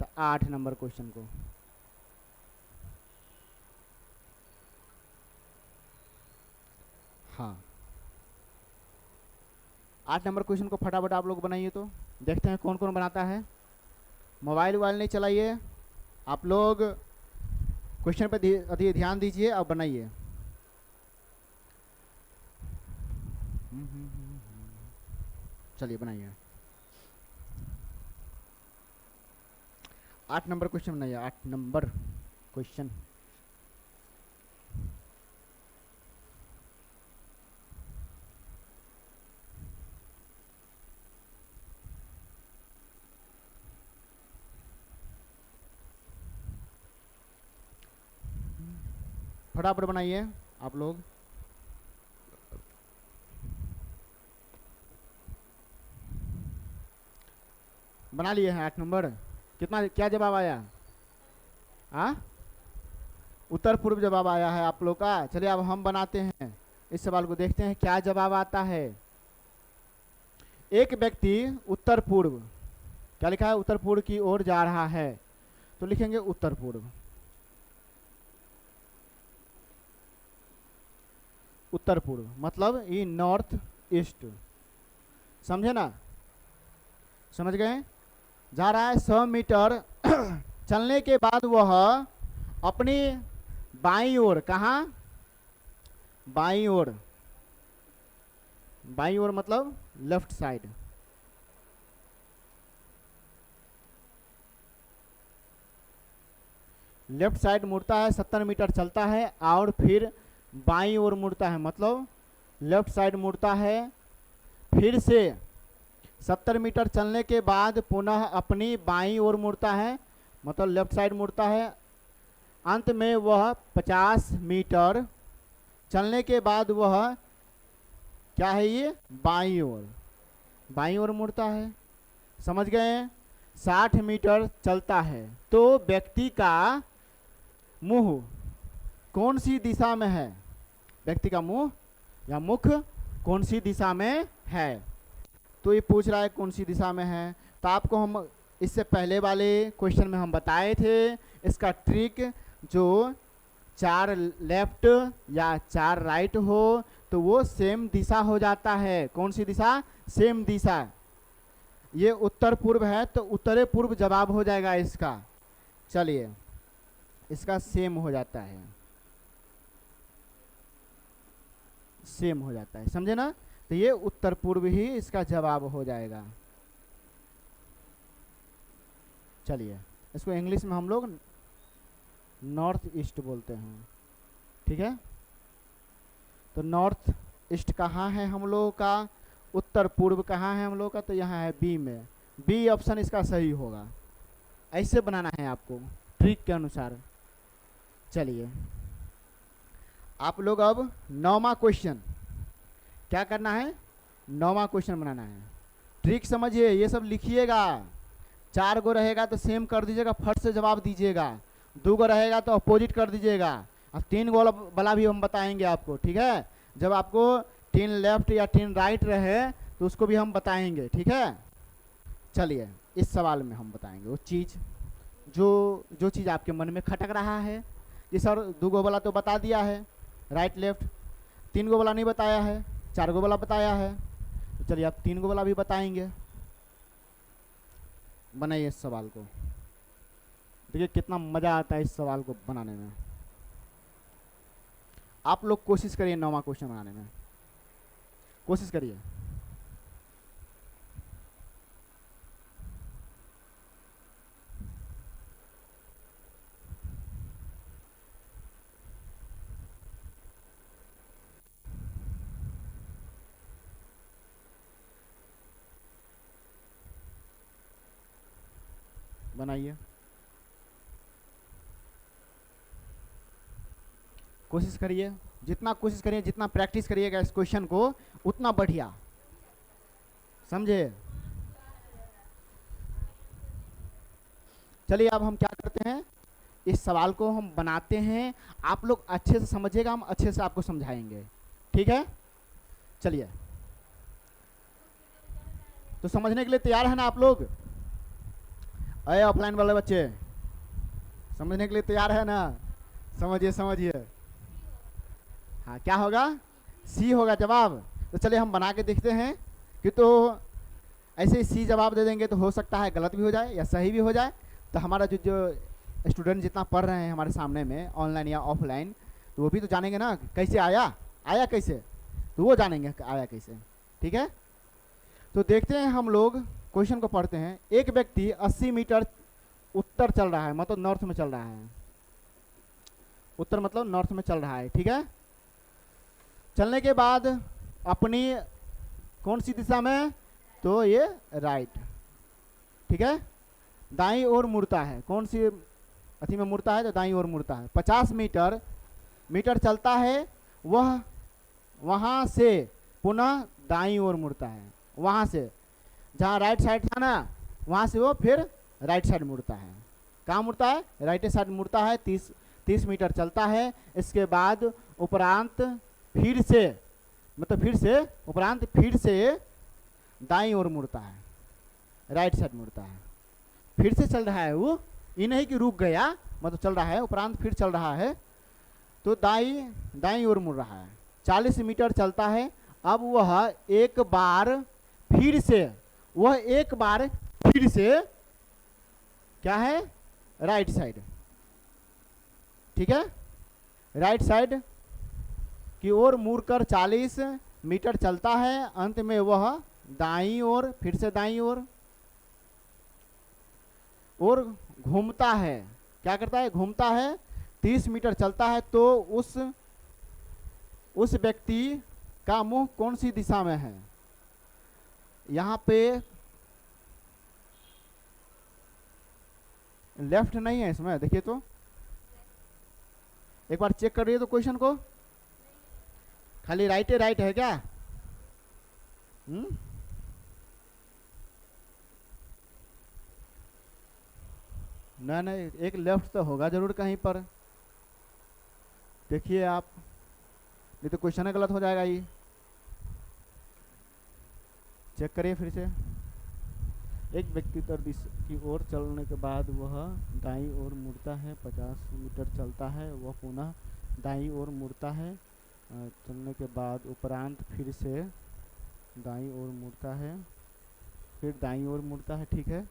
तो 8 नंबर क्वेश्चन को। हाँ 8 नंबर क्वेश्चन को फटाफट आप लोग बनाइए, तो देखते हैं कौन कौन बनाता है। मोबाइल वोबाइल नहीं चलाइए, आप लोग क्वेश्चन पर ध्यान दीजिए और बनाइए। चलिए बनाइए, 8 नंबर क्वेश्चन बनाइए, 8 नंबर क्वेश्चन। फटाफट बनाइए आप लोग। बना लिए हैं 8 नंबर। कितना क्या जवाब आया? हाँ, उत्तर पूर्व जवाब आया है आप लोग का। चलिए अब हम बनाते हैं इस सवाल को, देखते हैं क्या जवाब आता है। एक व्यक्ति उत्तर पूर्व, क्या लिखा है, उत्तर पूर्व की ओर जा रहा है, तो लिखेंगे उत्तर पूर्व। उत्तर पूर्व मतलब ये नॉर्थ ईस्ट, समझे ना? समझ गए? जा रहा है 100 मीटर चलने के बाद वह अपनी बाईं ओर, कहाँ? बाईं ओर, बाईं ओर मतलब लेफ्ट साइड, लेफ्ट साइड मुड़ता है, 70 मीटर चलता है और फिर बाईं ओर मुड़ता है, मतलब लेफ्ट साइड मुड़ता है, फिर से 70 मीटर चलने के बाद पुनः अपनी बाईं ओर मुड़ता है, मतलब लेफ्ट साइड मुड़ता है। अंत में वह 50 मीटर चलने के बाद वह क्या है, ये बाईं ओर, बाईं ओर मुड़ता है। समझ गए? 60 मीटर चलता है तो व्यक्ति का मुंह कौन सी दिशा में है? व्यक्ति का मुंह या मुख कौन सी दिशा में है? तो ये पूछ रहा है कौन सी दिशा में है। तो आपको हम इससे पहले वाले क्वेश्चन में हम बताए थे इसका ट्रिक, जो 4 लेफ्ट या 4 राइट हो तो वो सेम दिशा हो जाता है। कौन सी दिशा? सेम दिशा। ये उत्तर पूर्व है तो उत्तरे पूर्व जवाब हो जाएगा इसका। चलिए इसका सेम हो जाता है, सेम हो जाता है, समझे ना? तो ये उत्तर पूर्व ही इसका जवाब हो जाएगा। चलिए इसको इंग्लिश में हम लोग नॉर्थ ईस्ट बोलते हैं, ठीक है? तो नॉर्थ ईस्ट कहाँ है हम लोगों का? उत्तर पूर्व कहाँ है हम लोगों का? तो यहाँ है बी में। बी ऑप्शन इसका सही होगा। ऐसे बनाना है आपको ट्रिक के अनुसार। चलिए आप लोग अब 9वां क्वेश्चन, क्या करना है? 9वां क्वेश्चन बनाना है। ट्रिक समझिए, ये सब लिखिएगा। 4 गो रहेगा तो सेम कर दीजिएगा, फट से जवाब दीजिएगा। 2 गो रहेगा तो अपोजिट कर दीजिएगा। और 3 गो वाला भी हम बताएंगे आपको, ठीक है? जब आपको 3 लेफ्ट या 3 राइट रहे तो उसको भी हम बताएंगे, ठीक है? चलिए इस सवाल में हम बताएंगे वो चीज़ जो चीज़ आपके मन में खटक रहा है। ये सर 2 गो वाला तो बता दिया है, राइट लेफ्ट। 3 गो वाला नहीं बताया है, 4 गो वाला बताया है। तो चलिए आप 3 गो वाला भी बताएंगे। बनाइए इस सवाल को, देखिए कितना मज़ा आता है इस सवाल को बनाने में। आप लोग कोशिश करिए 9वां क्वेश्चन बनाने में, कोशिश करिए। बनाइए, कोशिश करिए। जितना कोशिश करिए, जितना प्रैक्टिस करिएगा इस क्वेश्चन को, उतना बढ़िया, समझे? चलिए अब हम क्या करते हैं, इस सवाल को हम बनाते हैं। आप लोग अच्छे से समझिएगा, हम अच्छे से आपको समझाएंगे, ठीक है? चलिए, तो समझने के लिए तैयार है ना आप लोग? अरे ऑफलाइन वाले बच्चे, समझने के लिए तैयार है ना? समझिए समझिए। हाँ, क्या होगा? सी होगा जवाब। तो चलिए हम बना के देखते हैं कि, तो ऐसे ही सी जवाब दे देंगे तो हो सकता है गलत भी हो जाए या सही भी हो जाए। तो हमारा जो स्टूडेंट जितना पढ़ रहे हैं हमारे सामने में, ऑनलाइन या ऑफलाइन, तो वो भी तो जानेंगे ना कैसे आया कैसे, तो वो जानेंगे आया कैसे, ठीक है? तो देखते हैं हम लोग क्वेश्चन को पढ़ते हैं। एक व्यक्ति 80 मीटर उत्तर चल रहा है, मतलब नॉर्थ में चल रहा है। उत्तर मतलब नॉर्थ में चल रहा है, ठीक है? चलने के बाद अपनी कौन सी दिशा में? तो ये राइट, ठीक है? दाईं ओर मुड़ता है, कौन सी अथी में मुड़ता है? तो दाईं ओर मुड़ता है। 50 मीटर मीटर चलता है वह वहाँ से पुनः दाईं ओर मुड़ता है। वहाँ से जहाँ राइट साइड था ना, वहाँ से वो फिर राइट साइड मुड़ता है। कहाँ मुड़ता है? राइट साइड मुड़ता है। 30 मीटर चलता है। इसके बाद उपरांत फिर से फिर से दाईं ओर मुड़ता है, राइट साइड मुड़ता है। फिर से चल रहा है वो, ये नहीं कि रुक गया, मतलब चल रहा है, उपरांत फिर चल रहा है, तो दाईं ओर मुड़ रहा है। 40 मीटर चलता है। अब वह एक बार फिर से क्या है? राइट साइड, ठीक है, राइट साइड की ओर मुड़कर 40 मीटर चलता है। अंत में वह दाईं ओर, फिर से दाईं ओर घूमता है। क्या करता है? घूमता है। 30 मीटर चलता है तो उस व्यक्ति का मुंह कौन सी दिशा में है? यहाँ पे लेफ्ट नहीं है इसमें, देखिए तो एक बार चेक करिए तो क्वेश्चन को, खाली राइट है क्या? नहीं, एक लेफ्ट तो होगा जरूर कहीं पर। देखिए आप, नहीं तो क्वेश्चन गलत हो जाएगा। ये चेक करिए फिर से। एक व्यक्ति उत्तर दिशा की ओर चलने के बाद वह दाईं ओर मुड़ता है। 50 मीटर चलता है, वह पुनः दाईं ओर मुड़ता है। चलने के बाद उपरांत फिर से दाईं ओर मुड़ता है, फिर दाईं ओर मुड़ता है, ठीक है,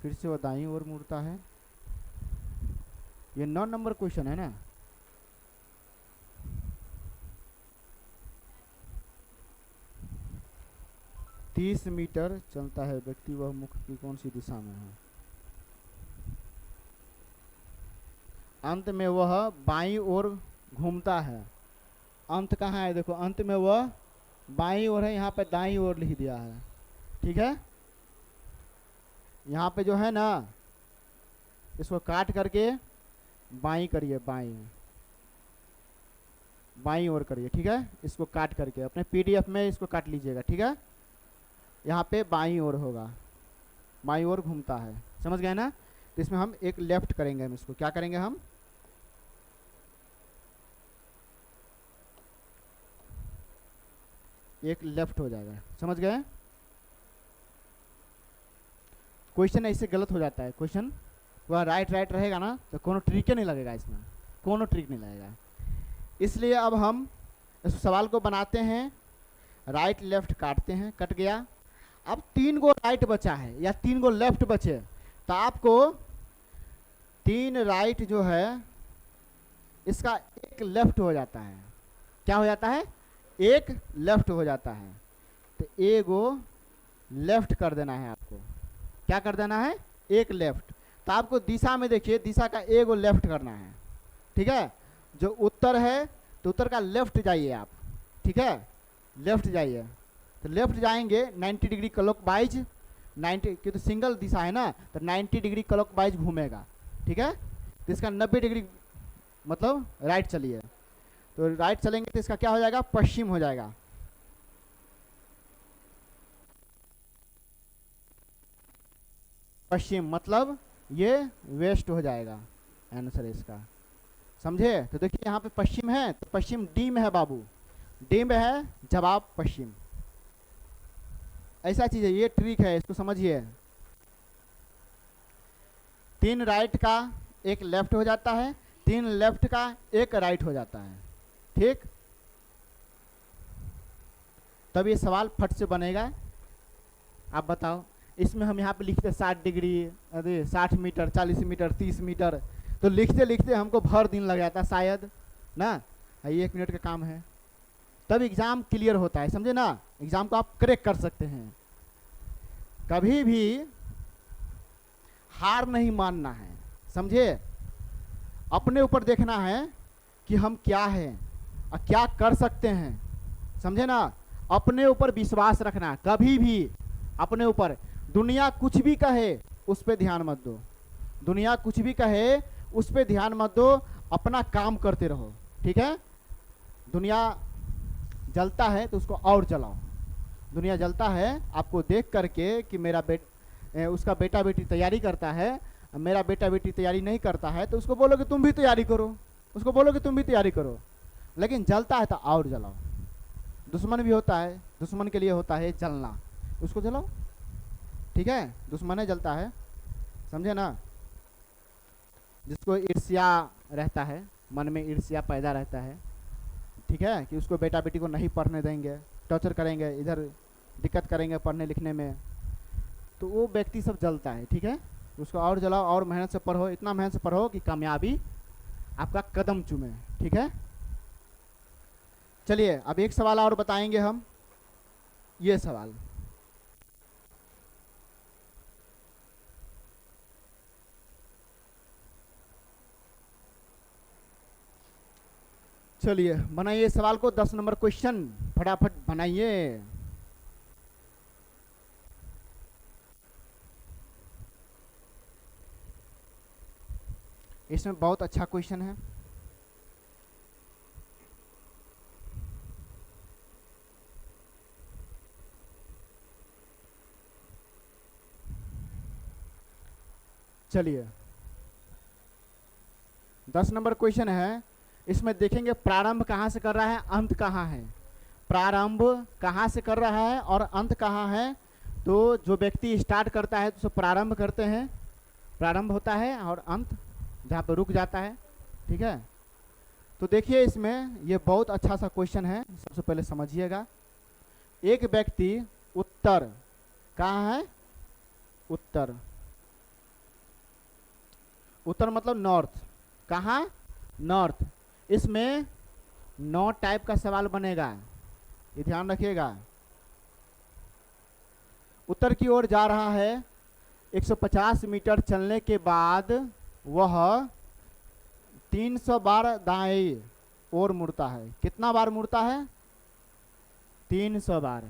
फिर से वह दाईं ओर मुड़ता है। ये 9 नंबर क्वेश्चन है ना। तीस मीटर चलता है व्यक्ति, वह मुख की कौन सी दिशा में है? अंत में वह बाईं ओर घूमता है। अंत कहाँ है? देखो अंत में वह बाईं ओर है, यहाँ पे दाईं ओर लिख दिया है, ठीक है। यहाँ पे जो है ना, इसको काट करके बाईं करिए, बाईं ओर करिए, ठीक है। इसको काट करके अपने पीडीएफ में इसको काट लीजिएगा, ठीक है। यहाँ पे बाईं ओर होगा, बाईं ओर घूमता है, समझ गए ना। तो इसमें हम एक लेफ्ट करेंगे, हम इसको क्या करेंगे, हम एक लेफ्ट हो जाएगा, समझ गए। क्वेश्चन ऐसे गलत हो जाता है, क्वेश्चन वह राइट रहेगा ना तो कोनो ट्रिक नहीं लगेगा, इसमें कोनो ट्रिक नहीं लगेगा। इसलिए अब हम इस सवाल को बनाते हैं, राइट लेफ्ट काटते हैं, कट गया। अब 3 गो राइट बचा है या 3 गो लेफ्ट बचे, तो आपको 3 राइट जो है इसका एक लेफ्ट हो जाता है। क्या हो जाता है? एक लेफ्ट हो जाता है। तो एगो लेफ्ट कर देना है आपको। क्या कर देना है? एक लेफ्ट। तो आपको दिशा में देखिए, दिशा का एगो लेफ्ट करना है, ठीक है। जो उत्तर है तो उत्तर का लेफ्ट जाइए आप, ठीक है, लेफ्ट जाइए। तो लेफ्ट जाएंगे 90 डिग्री क्लॉकवाइज, 90 की तो सिंगल दिशा है ना, तो 90 डिग्री क्लॉकवाइज घूमेगा, ठीक है। तो इसका 90 डिग्री मतलब राइट चलिए। तो राइट चलेंगे तो इसका क्या हो जाएगा? पश्चिम हो जाएगा। पश्चिम मतलब ये वेस्ट हो जाएगा, आंसर इसका, समझे। तो देखिए यहाँ पे पश्चिम है, तो पश्चिम डी में है बाबू, डी में है जवाब पश्चिम। ऐसा चीज है, ये ट्रिक है, इसको समझिए। 3 राइट का एक लेफ्ट हो जाता है, 3 लेफ्ट का एक राइट हो जाता है, ठीक। तब ये सवाल फट से बनेगा। आप बताओ, इसमें हम यहाँ पे लिखते 60 डिग्री, अरे 60 मीटर, 40 मीटर, 30 मीटर, तो लिखते लिखते हमको भर दिन लग जाता शायद ना। 1 मिनट का काम है, तब एग्जाम क्लियर होता है, समझे ना। एग्जाम को आप क्रैक कर सकते हैं। कभी भी हार नहीं मानना है, समझे। अपने ऊपर देखना है कि हम क्या हैं और क्या कर सकते हैं, समझे ना। अपने ऊपर विश्वास रखना, कभी भी अपने ऊपर। दुनिया कुछ भी कहे उस पर ध्यान मत दो, दुनिया कुछ भी कहे उस पर ध्यान मत दो, अपना काम करते रहो, ठीक है। दुनिया जलता है तो उसको और जलाओ। दुनिया जलता है आपको देख करके कि उसका बेटा बेटी तैयारी करता है, मेरा बेटा बेटी तैयारी नहीं करता है, तो उसको बोलो कि तुम भी तैयारी करो, उसको बोलो कि तुम भी तैयारी करो। लेकिन जलता है तो और जलाओ। दुश्मन भी होता है, दुश्मन के लिए होता है जलना, उसको जलाओ। ठीक है, दुश्मन है जलता है, समझे ना। जिसको ईर्ष्या रहता है, मन में ईर्ष्या पैदा रहता है, ठीक है, कि उसको बेटा बेटी को नहीं पढ़ने देंगे, टॉर्चर करेंगे, इधर दिक्कत करेंगे पढ़ने लिखने में, तो वो व्यक्ति सब जलता है। ठीक है, उसको और जलाओ, और मेहनत से पढ़ो, इतना मेहनत से पढ़ो कि कामयाबी आपका कदम चूमे। ठीक है, चलिए अब एक सवाल और बताएंगे हम। ये सवाल, चलिए बनाइए सवाल को, 10 नंबर क्वेश्चन फटाफट बनाइए। इसमें बहुत अच्छा क्वेश्चन है। चलिए 10 नंबर क्वेश्चन है। इसमें देखेंगे प्रारंभ कहाँ से कर रहा है, अंत कहाँ है। प्रारंभ कहाँ से कर रहा है और अंत कहाँ है। तो जो व्यक्ति स्टार्ट करता है तो प्रारंभ करते हैं, प्रारंभ होता है, और अंत जहाँ पर रुक जाता है। ठीक है, तो देखिए इसमें ये बहुत अच्छा सा क्वेश्चन है। सबसे पहले समझिएगा, एक व्यक्ति उत्तर, कहाँ है, उत्तर, उत्तर मतलब नॉर्थ, कहाँ, नॉर्थ। इसमें 9 टाइप का सवाल बनेगा, ये ध्यान रखिएगा। उत्तर की ओर जा रहा है, 150 मीटर चलने के बाद वह 300 बार दाएं ओर मुड़ता है। कितना बार मुड़ता है, 300 बार।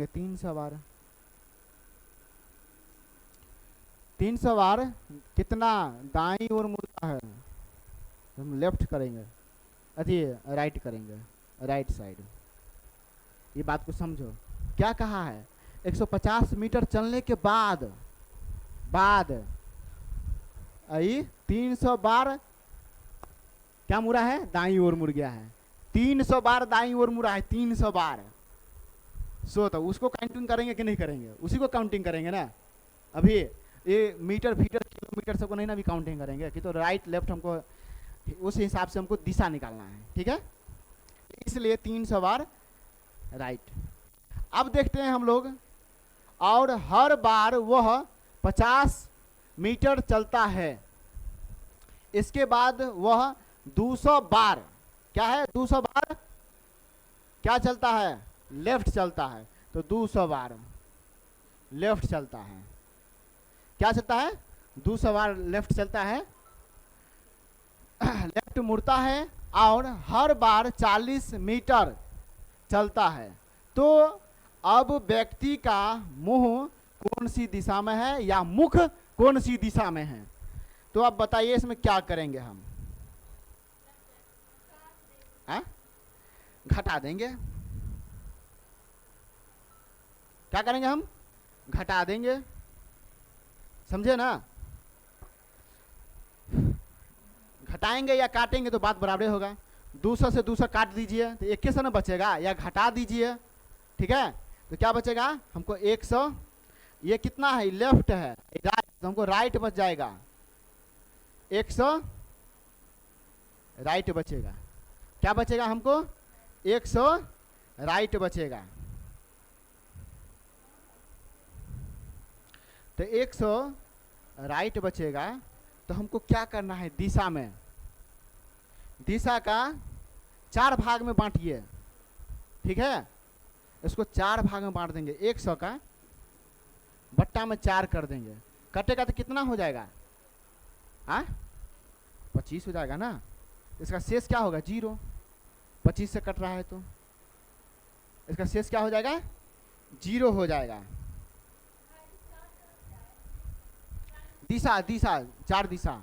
300 बार, 300 बार कितना दाईं ओर मुड़ता है। हम लेफ्ट करेंगे, अरे राइट करेंगे, राइट साइड। ये बात को समझो, क्या कहा है, 150 मीटर चलने के बाद आई 300 बार क्या मुड़ा है, दाईं ओर मुड़ गया है। 300 बार दाईं ओर मुड़ा है, 300 बार। तो उसको काउंटिंग करेंगे कि नहीं करेंगे, उसी को काउंटिंग करेंगे ना। अभी ये मीटर फीटर किलोमीटर सबको नहीं ना भी काउंटिंग करेंगे कि तो राइट लेफ्ट हमको उस हिसाब से हमको दिशा निकालना है। ठीक है, इसलिए 300 बार राइट। अब देखते हैं हम लोग, और हर बार वह 50 मीटर चलता है। इसके बाद वह 200 बार, क्या है, 200 बार क्या चलता है, लेफ्ट चलता है। तो 200 बार लेफ्ट चलता है, क्या चलता है, 200 बार लेफ्ट चलता है, लेफ्ट मुड़ता है, और हर बार 40 मीटर चलता है। तो अब व्यक्ति का मुंह कौन सी दिशा में है, या मुख कौन सी दिशा में है। तो अब बताइए इसमें क्या करेंगे हम, घटा देंगे। क्या करेंगे हम, घटा देंगे, समझे ना। घटाएंगे या काटेंगे तो बात बराबर होगा। 200 से 200 काट दीजिए तो 1 से ना बचेगा, या घटा दीजिए। ठीक है, तो क्या बचेगा हमको 100, ये कितना है, लेफ्ट है, राइट, तो हमको राइट बच जाएगा, 100 राइट बचेगा। क्या बचेगा हमको, 100 राइट बचेगा। तो 100 राइट बचेगा। तो हमको क्या करना है, दिशा में, दिशा का 4 भाग में बांटिए। ठीक है, इसको 4 भाग में बांट देंगे, 100 का बट्टा में 4 कर देंगे। कटेगा तो कितना हो जाएगा, 25 हो जाएगा ना। इसका शेष क्या होगा, 0। 25 से कट रहा है तो इसका शेष क्या हो जाएगा, 0 हो जाएगा। दिशा 4 दिशा,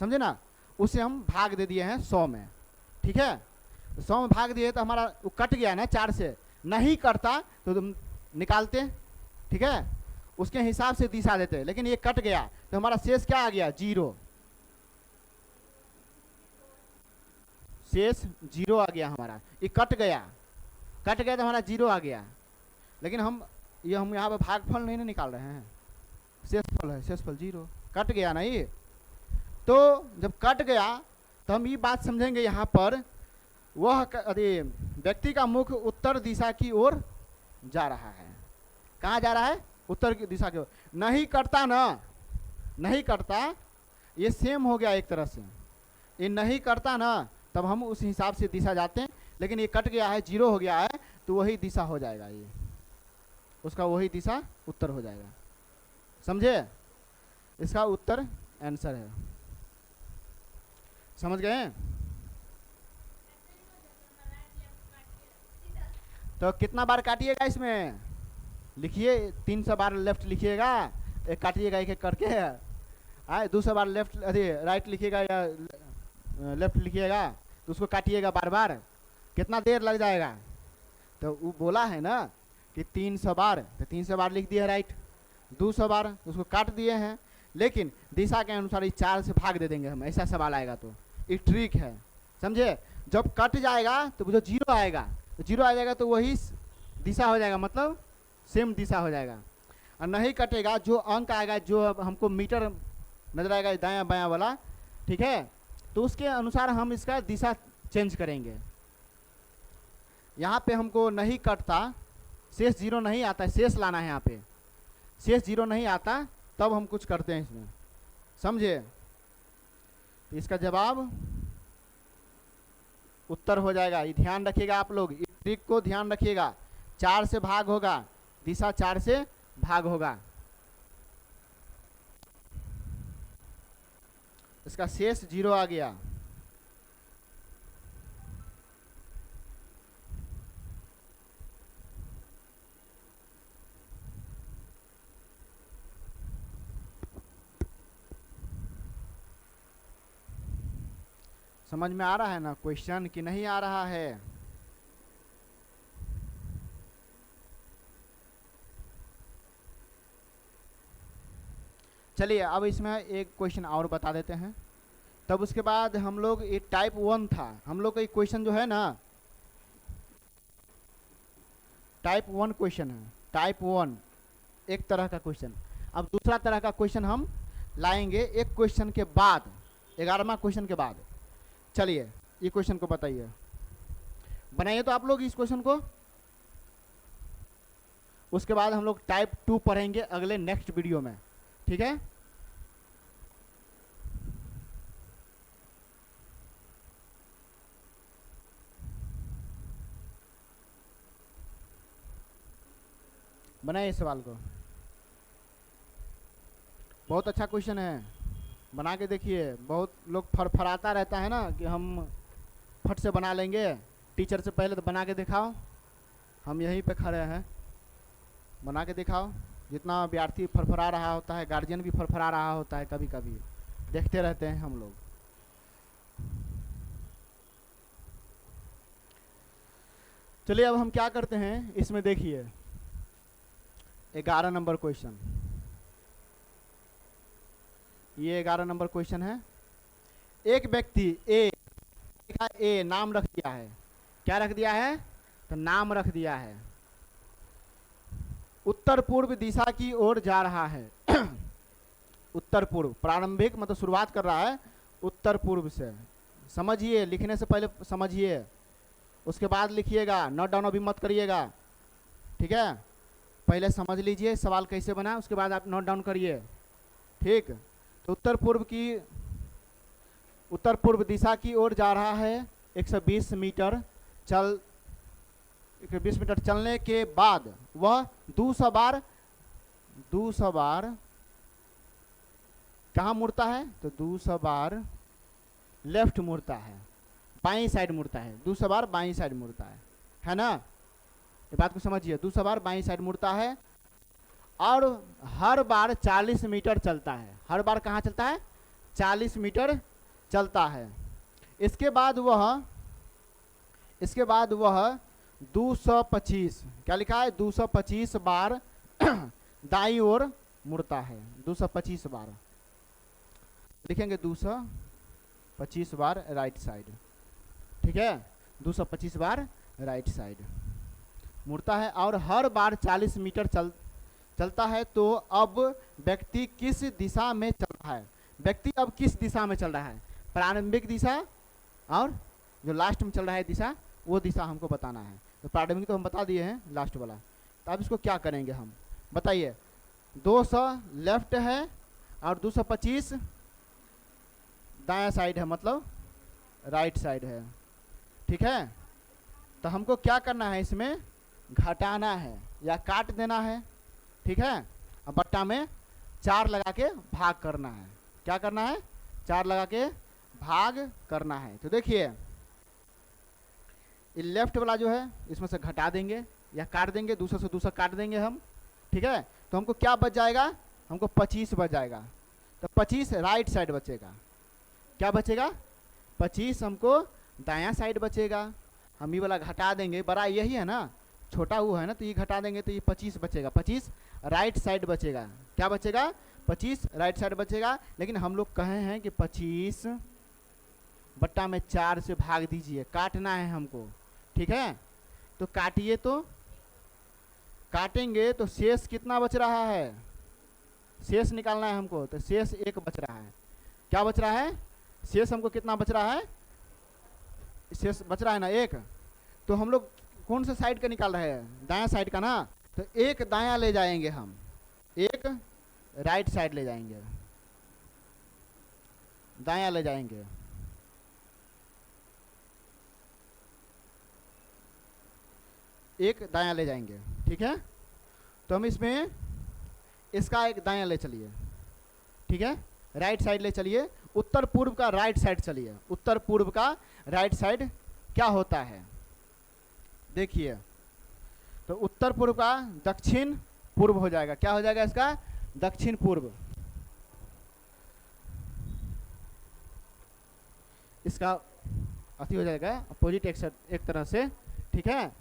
समझे ना, उसे हम भाग दे दिए हैं 100 में। ठीक है, तो 100 में भाग दिए तो हमारा वो कट गया ना 4 से, नहीं कटता तो तुम निकालते, ठीक है, उसके हिसाब से दिशा देते, लेकिन ये कट गया तो हमारा शेष क्या आ गया, 0, शेष 0 आ गया हमारा। ये कट गया तो हमारा 0 आ गया, लेकिन हम यहाँ पे भागफल नहीं ना निकाल रहे हैं, शेषफल है, शेषफल 0, कट गया ना ये। तो जब कट गया तो हम ये बात समझेंगे यहाँ पर, वह व्यक्ति का मुख उत्तर दिशा की ओर जा रहा है। कहाँ जा रहा है, उत्तर की दिशा की ओर। नहीं कटता ना, नहीं कटता, ये सेम हो गया एक तरह से, ये नहीं करता ना तब हम उस हिसाब से दिशा जाते हैं, लेकिन ये कट गया है, 0 हो गया है, तो वही दिशा हो जाएगा, ये उसका वही दिशा उत्तर हो जाएगा। समझे, इसका उत्तर आंसर है। समझ गए? तो कितना बार काटिएगा इसमें, लिखिए 300 बार लेफ्ट लिखिएगा, एक काटिएगा एक एक करके, आए 200 बार लेफ्ट राइट लिखिएगा या लेफ्ट लिखिएगा, तो उसको काटिएगा बार बार, कितना देर लग जाएगा। तो वो बोला है ना कि 300 बार, तो 300 बार लिख दिए राइट, 200 बार उसको काट दिए हैं, लेकिन दिशा के अनुसार 4 से भाग दे देंगे हम, ऐसा सवाल आएगा। तो एक ट्रिक है, समझे, जब कट जाएगा तो जो 0 आएगा, तो 0 आ जाएगा तो वही दिशा हो जाएगा, मतलब सेम दिशा हो जाएगा। और नहीं कटेगा, जो अंक आएगा, जो हमको मीटर नजर आएगा दायां बायां वाला, ठीक है, तो उसके अनुसार हम इसका दिशा चेंज करेंगे। यहाँ पे हमको नहीं कटता, शेष 0 नहीं आता, शेष लाना है यहाँ पे, शेष 0 नहीं आता, तब हम कुछ करते हैं इसमें, समझे। तो इसका जवाब उत्तर हो जाएगा। ये ध्यान रखिएगा आप लोग, इस ट्रिक को ध्यान रखिएगा, 4 से भाग होगा, दिशा 4 से भाग होगा, इसका शेष 0 आ गया। समझ में आ रहा है ना क्वेश्चन कि नहीं आ रहा है? चलिए अब इसमें एक क्वेश्चन और बता देते हैं, तब उसके बाद हम लोग, ये टाइप 1 था हम लोग का, एक क्वेश्चन जो है ना टाइप 1 क्वेश्चन है, टाइप 1 एक तरह का क्वेश्चन। अब दूसरा तरह का क्वेश्चन हम लाएंगे एक क्वेश्चन के बाद, 11वां क्वेश्चन के बाद। चलिए ये क्वेश्चन को बताइए, बनाइए तो आप लोग इस क्वेश्चन को, उसके बाद हम लोग टाइप 2 पढ़ेंगे अगले नेक्स्ट वीडियो में, ठीक है। बनाइए इस सवाल को, बहुत अच्छा क्वेश्चन है, बना के देखिए। बहुत लोग फरफराता रहता है ना कि हम फट से बना लेंगे, टीचर से पहले तो बना के दिखाओ, हम यहीं पे खड़े हैं, बना के दिखाओ। जितना विद्यार्थी फरफरा रहा होता है, गार्जियन भी फरफरा रहा होता है, कभी कभी देखते रहते हैं हम लोग। चलिए अब हम क्या करते हैं इसमें, देखिए 11 नंबर क्वेश्चन, ये 11 नंबर क्वेश्चन है। एक व्यक्ति ए नाम रख दिया है, क्या रख दिया है, तो नाम रख दिया है, उत्तर पूर्व दिशा की ओर जा रहा है। उत्तर पूर्व, प्रारंभिक मतलब शुरुआत कर रहा है उत्तर पूर्व से, समझिए, लिखने से पहले समझिए, उसके बाद लिखिएगा, नोट डाउन अभी मत करिएगा, ठीक है, पहले समझ लीजिए सवाल कैसे बना, उसके बाद आप नोट डाउन करिए, ठीक। तो उत्तर पूर्व दिशा की ओर जा रहा है, 120 मीटर चलने के बाद वह 200 बार कहाँ मुड़ता है, तो 200 बार लेफ्ट मुड़ता है, बाईं साइड मुड़ता है, 200 बार बाईं साइड मुड़ता है ना, ये बात को समझिए, 200 बार बाईं साइड मुड़ता है, और हर बार 40 मीटर चलता है, हर बार कहाँ चलता है, 40 मीटर चलता है। इसके बाद वह इसके बाद वह 225, क्या लिखा है, 225 बार दाईं ओर मुड़ता है। 225 बार लिखेंगे, 225 बार राइट साइड, ठीक है, 225 बार राइट साइड मुड़ता है और हर बार 40 मीटर चलता है। तो अब व्यक्ति किस दिशा में चल रहा है? व्यक्ति अब किस दिशा में चल रहा है? प्रारंभिक दिशा और जो लास्ट में चल रहा है दिशा, वो दिशा हमको बताना है। तो प्रारंभिक तो हम बता दिए हैं, लास्ट वाला। तो अब इसको क्या करेंगे हम, बताइए। 200 लेफ्ट है और 225 दायां साइड है, मतलब राइट साइड है, ठीक है। तो हमको क्या करना है, इसमें घटाना है या काट देना है, ठीक है। अब बट्टा में 4 लगा के भाग करना है। क्या करना है? 4 लगा के भाग करना है। तो देखिए, ये लेफ्ट वाला जो है इसमें से घटा देंगे या काट देंगे, 200 से 200 काट देंगे हम, ठीक है। तो हमको क्या बच जाएगा? हमको 25 बच जाएगा। तो 25 राइट साइड बचेगा। क्या बचेगा? 25 हमको दायां साइड बचेगा। हम ये वाला घटा देंगे, बड़ा यही है ना, छोटा वो है ना, तो ये घटा देंगे तो ये 25 बचेगा। 25 राइट साइड बचेगा। क्या बचेगा? 25 राइट साइड बचेगा। लेकिन हम लोग कहे हैं कि 25 बट्टा में 4 से भाग दीजिए, काटना है हमको, ठीक है। तो काटिए, तो काटेंगे तो शेष कितना बच रहा है? शेष निकालना है हमको, तो शेष 1 बच रहा है। क्या बच रहा है? शेष हमको कितना बच रहा है? शेष बच रहा है ना 1। तो हम लोग कौन सा साइड का निकाल रहे हैं? दायां साइड का ना। तो 1 दायां ले जाएंगे हम, 1 राइट साइड ले जाएंगे, दायां ले जाएंगे। एक दायां ले जाएंगे, ठीक है। तो हम इसमें इसका एक दायां ले चलिए, ठीक है, राइट साइड ले चलिए। उत्तर पूर्व का राइट साइड चलिए। उत्तर पूर्व का राइट साइड क्या होता है? देखिए, तो उत्तर पूर्व का दक्षिण पूर्व हो जाएगा। क्या हो जाएगा इसका? दक्षिण पूर्व। इसका अति हो जाएगा अपोजिट एक तरह से, ठीक है।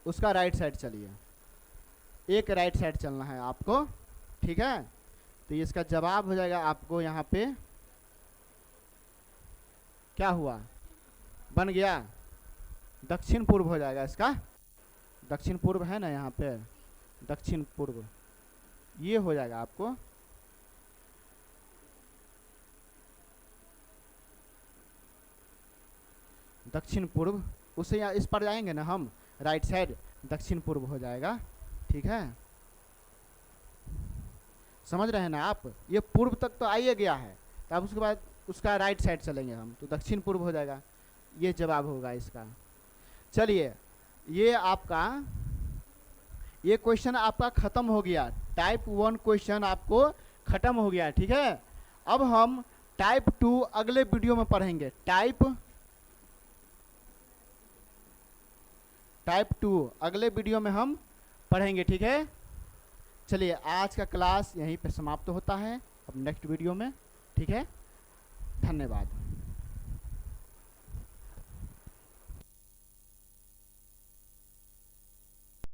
उसका राइट साइड चलिए, एक राइट साइड चलना है आपको, ठीक है। तो इसका जवाब हो जाएगा आपको यहाँ पे क्या हुआ, बन गया दक्षिण पूर्व हो जाएगा इसका। दक्षिण पूर्व है ना यहाँ पे, दक्षिण पूर्व ये हो जाएगा आपको। दक्षिण पूर्व, उससे यहाँ इस पर जाएंगे ना हम, राइट साइड दक्षिण पूर्व हो जाएगा, ठीक है। समझ रहे हैं ना आप? ये पूर्व तक तो आइए गया है, तो अब उसके बाद उसका राइट साइड चलेंगे हम, तो दक्षिण पूर्व हो जाएगा। ये जवाब होगा इसका। चलिए, ये आपका ये क्वेश्चन आपका खत्म हो गया। टाइप 1 क्वेश्चन आपको खत्म हो गया, ठीक है। अब हम टाइप 2 अगले वीडियो में पढ़ेंगे। टाइप 2 अगले वीडियो में हम पढ़ेंगे, ठीक है। चलिए, आज का क्लास यहीं पे समाप्त होता है, अब नेक्स्ट वीडियो में, ठीक है। धन्यवाद।